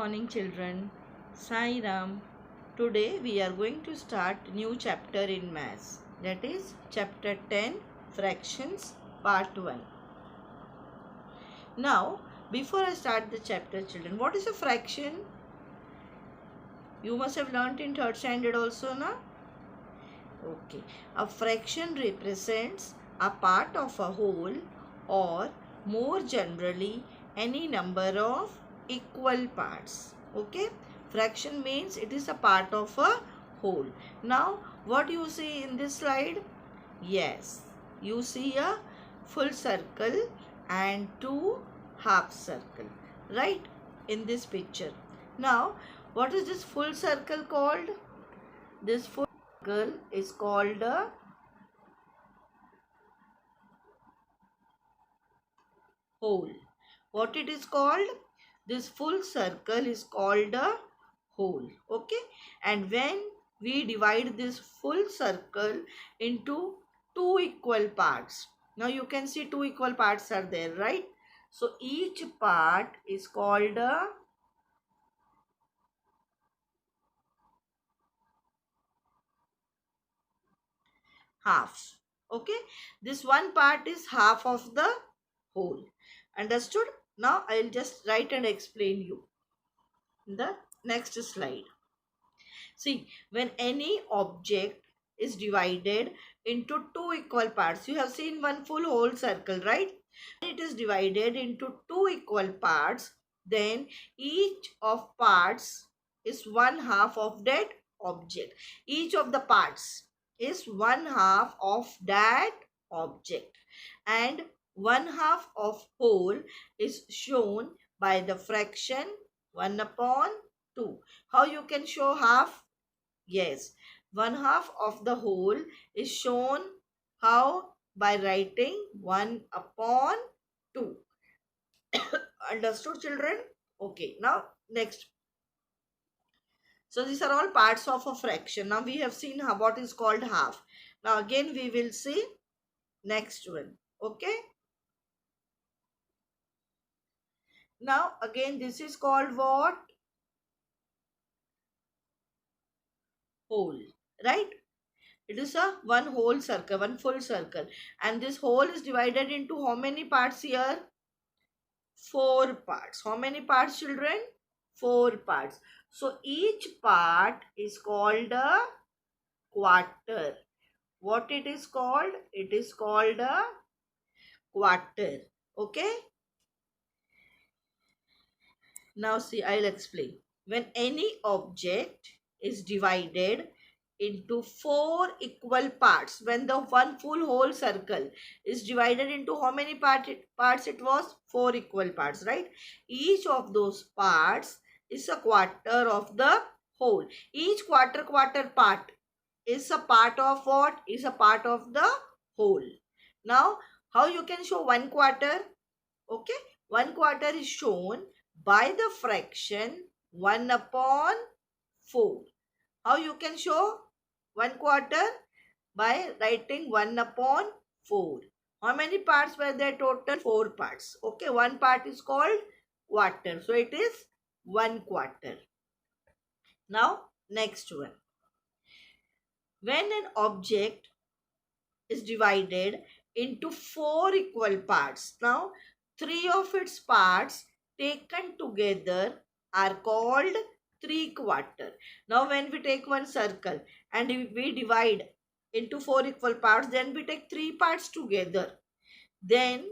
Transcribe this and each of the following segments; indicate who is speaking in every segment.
Speaker 1: morning children. Sai Ram. Today we are going to start new chapter in maths. That is chapter 10 fractions part 1. Now before I start the chapter children, what is a fraction? You must have learnt in 3rd standard also, na? Okay. A fraction represents a part of a whole, or more generally any number of equal parts. Okay, fraction means it is a part of a whole. Now what you see in this slide? Yes, you see a full circle and two half circle, right, in this picture. Now what is this full circle called? This full circle is called a whole. What it is called? This full circle is called a whole. Okay, and when we divide this full circle into two equal parts, now you can see two equal parts are there, right? So each part is called a half. Okay, this one part is half of the whole. Understood? Now I'll just write and explain you in the next slide. See, when any object is divided into two equal parts, you have seen one full whole circle, right? When it is divided into two equal parts, then each of parts is one half of that object. Each of the parts is one half of that object, and one half of whole is shown by the fraction 1 upon 2. How you can show half? Yes, one half of the whole is shown how? By writing 1 upon 2. Understood, children? Okay, now next. So these are all parts of a fraction. Now we have seen what is called half. Now again we will see next one. Okay. Now again this is called what? Whole, right? It is a one whole circle, one full circle, and this whole is divided into how many parts here? 4 parts. How many parts, children? 4 parts. So each part is called a quarter. What it is called? It is called a quarter. Okay. Now see, I'll explain. When any object is divided into 4 equal parts, when the one full whole circle is divided into how many parts it was? 4 equal parts, right? Each of those parts is a quarter of the whole. Each quarter part is a part of what? Is a part of the whole. Now how you can show 1 quarter? Okay, 1 quarter is shown by the fraction 1 upon 4. How you can show 1 quarter? By writing 1 upon 4. How many parts were there total? 4 parts. Okay, one part is called quarter. So it is 1 quarter. Now next one. When an object is divided into 4 equal parts, now 3 of its parts taken together are called 3 quarter. Now when we take one circle and we divide into 4 equal parts, then we take 3 parts together, then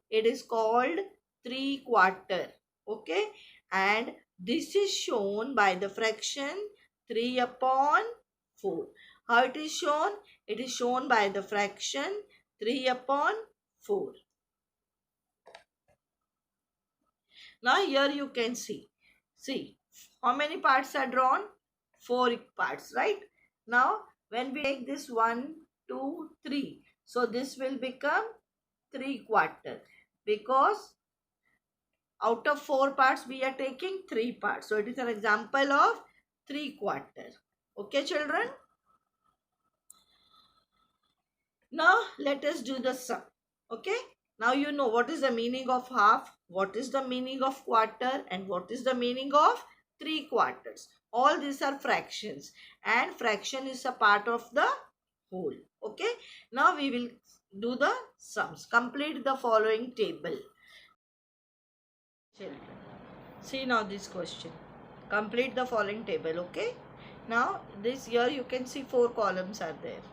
Speaker 1: it is called 3 quarter. Okay, and this is shown by the fraction 3 upon 4. How it is shown? It is shown by the fraction 3 upon 4. Now here you can see. See, how many parts are drawn? 4 parts, right? Now when we take this 1, 2, 3. So this will become 3 quarter, because out of 4 parts we are taking 3 parts. So it is an example of 3 quarter. Okay, children? Now let us do the sum. Okay, now you know what is the meaning of half. what is the meaning of quarter and what is the meaning of 3/4. All these are fractions, and fraction is a part of the whole. Okay, now we will do the sums. Complete the following table. Children, see now this question. Complete the following table. Okay, now this here you can see 4 columns are there,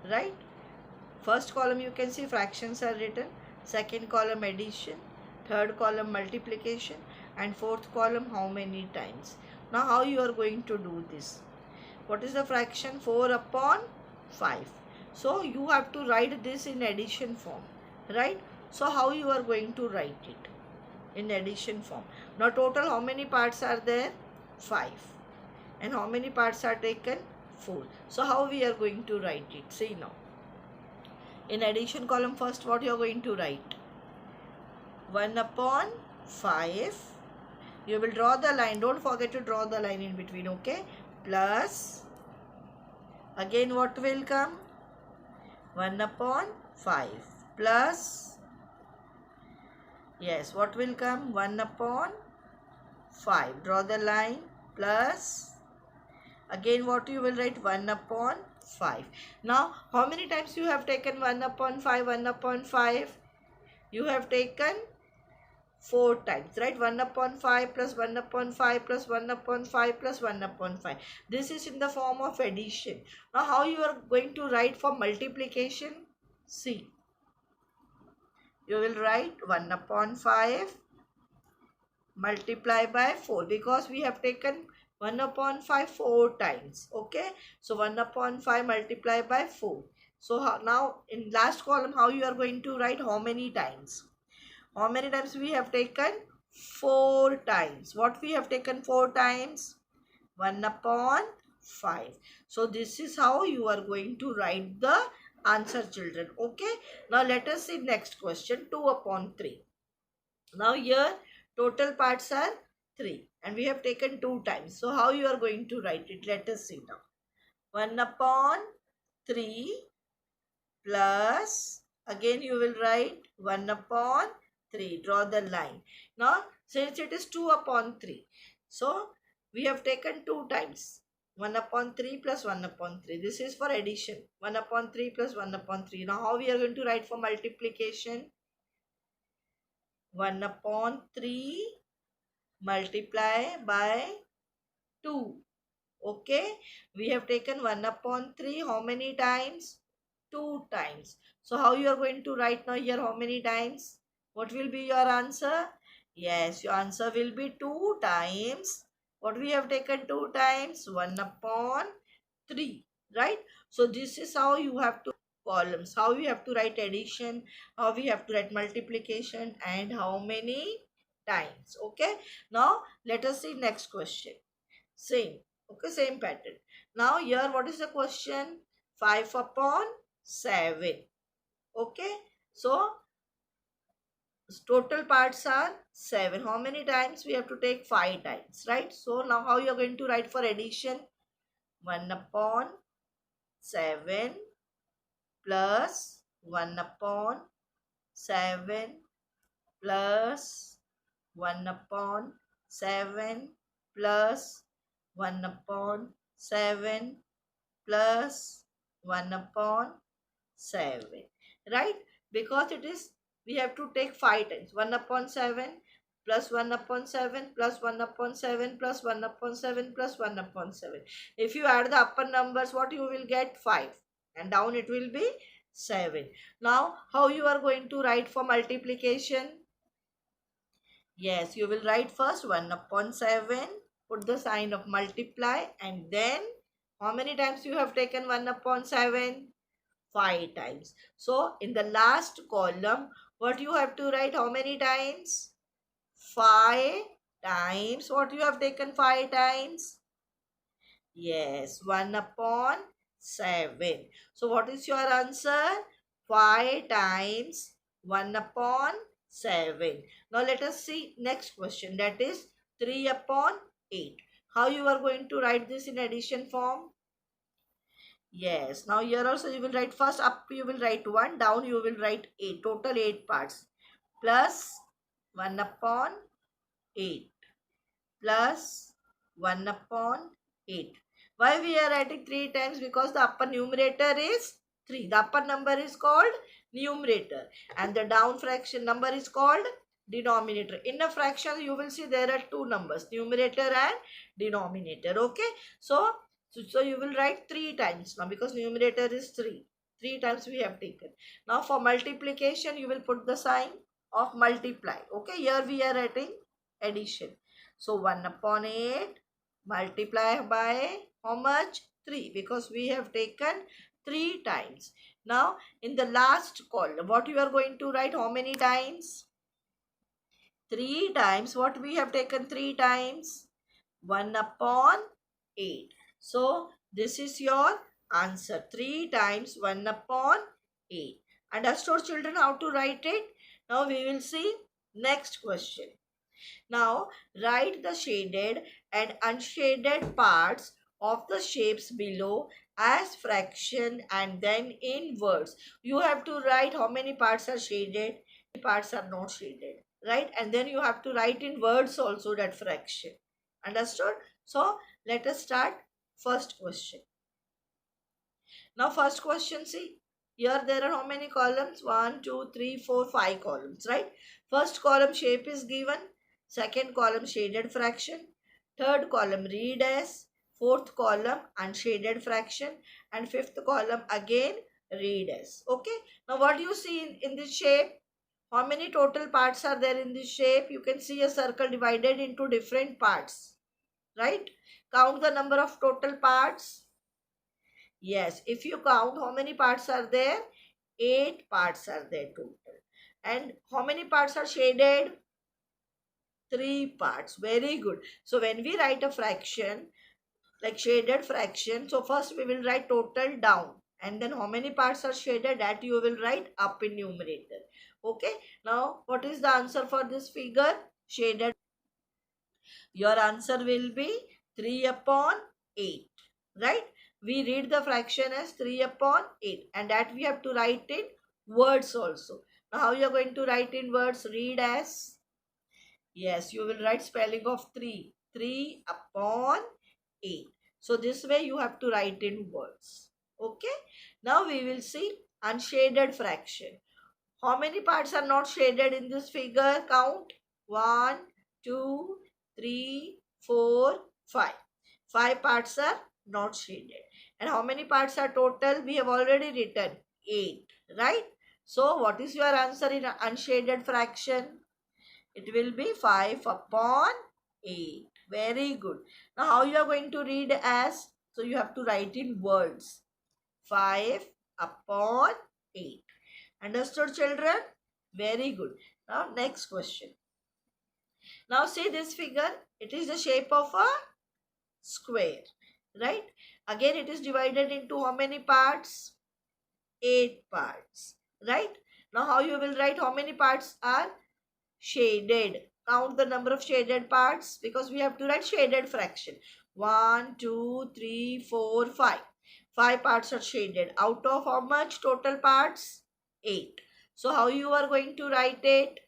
Speaker 1: right? First column you can see fractions are written, second column addition, third column multiplication, and fourth column how many times. Now how you are going to do this? What is the fraction? 4 upon 5. So you have to write this in addition form, right? So how you are going to write it? In addition form. Now total how many parts are there? 5. And how many parts are taken? 4. So how we are going to write it? See now. In addition column, first what you are going to write? 1 upon 5. You will draw the line. Don't forget to draw the line in between, okay? Plus, again what will come? 1 upon 5. Plus, yes, what will come? 1 upon 5. Draw the line. Plus, again what you will write? 1 upon 5. Now, how many times you have taken 1 upon 5, 1 upon 5? You have taken 4 times, right? 1 upon 5 plus 1 upon 5 plus 1 upon 5 plus 1 upon 5. This is in the form of addition. Now, how you are going to write for multiplication? See. You will write 1 upon 5 multiply by 4 because we have taken 1 upon 5 4 times. Okay. So 1 upon 5 multiply by 4. So now in last column how you are going to write how many times? How many times we have taken? 4 times. What we have taken 4 times? 1 upon 5. So this is how you are going to write the answer, children. Okay. Now let us see next question. 2 upon 3. Now here total parts are 3 and we have taken 2 times. So how you are going to write it? Let us see now. 1 upon 3 plus, again you will write 1 upon 3. Draw the line. Now since it is 2 upon 3. So we have taken 2 times. 1 upon 3 plus 1 upon 3. This is for addition. 1 upon 3 plus 1 upon 3. Now how we are going to write for multiplication? 1 upon 3 multiply by 2. Okay. We have taken 1 upon 3. How many times? 2 times. So how you are going to write now here how many times? What will be your answer? Yes, your answer will be 2 times. What we have taken 2 times? 1 upon 3. Right? So this is how you have to columns. How we have to write addition, how we have to write multiplication, and how many times. Okay. Now let us see next question. Same. Okay, same pattern. Now here what is the question? 5 upon 7. Okay. So total parts are 7. How many times? We have to take 5 times. Right. So now how you are going to write for addition? 1 upon 7 plus 1 upon 7 plus 1 upon 7 plus 1 upon 7 plus 1 upon 7. Right? Because it is, we have to take 5 times. 1 upon 7 plus 1 upon 7 plus 1 upon 7 plus 1 upon 7 plus 1 upon 7. If you add the upper numbers, what you will get? 5. And down it will be 7. Now, how you are going to write for multiplication? Yes, you will write first 1 upon 7. Put the sign of multiply. And then, how many times you have taken 1 upon 7? 5 times. So, in the last column, what you have to write? How many times? 5 times. What you have taken 5 times? Yes, 1 upon 7. So, what is your answer? 5 times 1 upon 7. Now, let us see next question. That is 3 upon 8. How you are going to write this in addition form? Yes. Now, here also you will write first up you will write 1. Down you will write 8. Total 8 parts. Plus 1 upon 8 plus 1 upon 8. Why we are writing 3 times? Because the upper numerator is 3. The upper number is called numerator and the down fraction number is called denominator. In a fraction you will see there are two numbers, numerator and denominator. Okay, so you will write 3 times now because numerator is 3. 3 times we have taken. Now for multiplication you will put the sign of multiply. Okay, here we are writing addition. So 1 upon 8 multiply by how much? 3, because we have taken 3 times. Now in the last column what you are going to write? How many times? 3 times. What we have taken 3 times? 1 upon 8. So this is your answer. 3 times 1 upon 8. Understood children how to write it? Now we will see next question. Now write the shaded and unshaded parts of the shapes below as fraction and then in words. You have to write how many parts are shaded, how many parts are not shaded, right? And then you have to write in words also that fraction. Understood? So let us start first question. Now first question, see, here there are how many columns? 1, 2, 3, 4, 5 columns, right? First column shape is given. Second column shaded fraction. Third column read as. Fourth column unshaded fraction. And fifth column again read as. Okay. Now what do you see in this shape? How many total parts are there in this shape? You can see a circle divided into different parts, right? Count the number of total parts. Yes, if you count how many parts are there? 8 parts are there total. And how many parts are shaded? 3 parts. Very good. So when we write a fraction, like shaded fraction, so first we will write total down. And then how many parts are shaded, that you will write up in numerator. Okay. Now what is the answer for this figure? Shaded. Your answer will be 3 upon 8. Right? We read the fraction as 3 upon 8 and that we have to write in words also. Now how you are going to write in words? Read as, yes, you will write spelling of 3. 3 upon 8. So this way you have to write in words. Okay. Now we will see unshaded fraction. How many parts are not shaded in this figure? Count. 1, 2, 3, 4, 5. 5 parts are not shaded. And how many parts are total? We have already written 8, right? So what is your answer in unshaded fraction? It will be 5 upon 8. Very good. Now how you are going to read as? So you have to write in words. 5 upon 8. Understood children? Very good. Now next question. Now see this figure. It is the shape of a square. Right? Again it is divided into how many parts? 8 parts. Right? Now how you will write how many parts are shaded? Count the number of shaded parts because we have to write shaded fraction. 1, 2, 3, 4, 5. 5 parts are shaded. Out of how much total parts? 8. So how you are going to write it?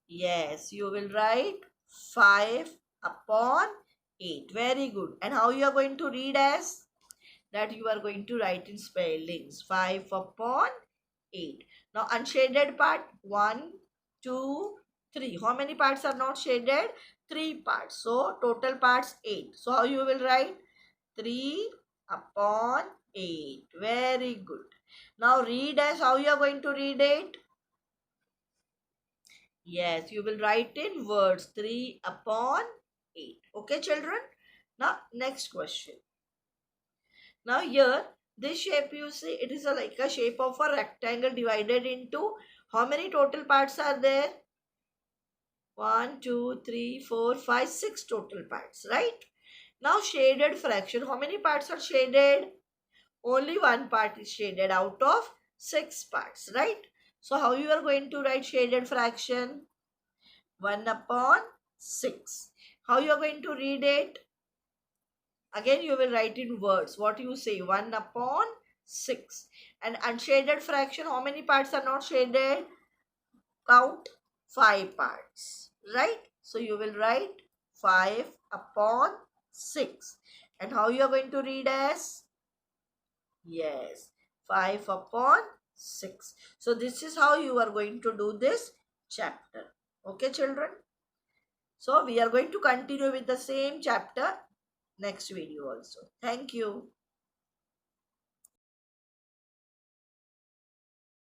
Speaker 1: Yes, you will write 5 upon 8. Very good. And how you are going to read as? That you are going to write in spellings. 5 upon 8. Now unshaded part 1, 2, 3. How many parts are not shaded? 3 parts. So total parts 8. So how you will write? 3 upon 8. Very good. Now read as. How you are going to read it? Yes, you will write in words 3 upon 8. Okay children? Now next question. Now here this shape you see, it is like a shape of a rectangle divided into how many total parts are there? 1, 2, 3, 4, 5, 6 total parts, right? Now shaded fraction. How many parts are shaded? Only one part is shaded out of 6 parts, right? So how you are going to write shaded fraction? 1 upon 6. How you are going to read it? Again you will write in words. What you say? 1 upon 6. And unshaded fraction, how many parts are not shaded? count 5 parts, right? So you will write 5 upon 6. And how you are going to read as? Yes, 5 upon 6. So this is how you are going to do this chapter. Okay, children? So we are going to continue with the same chapter next video also. Thank you.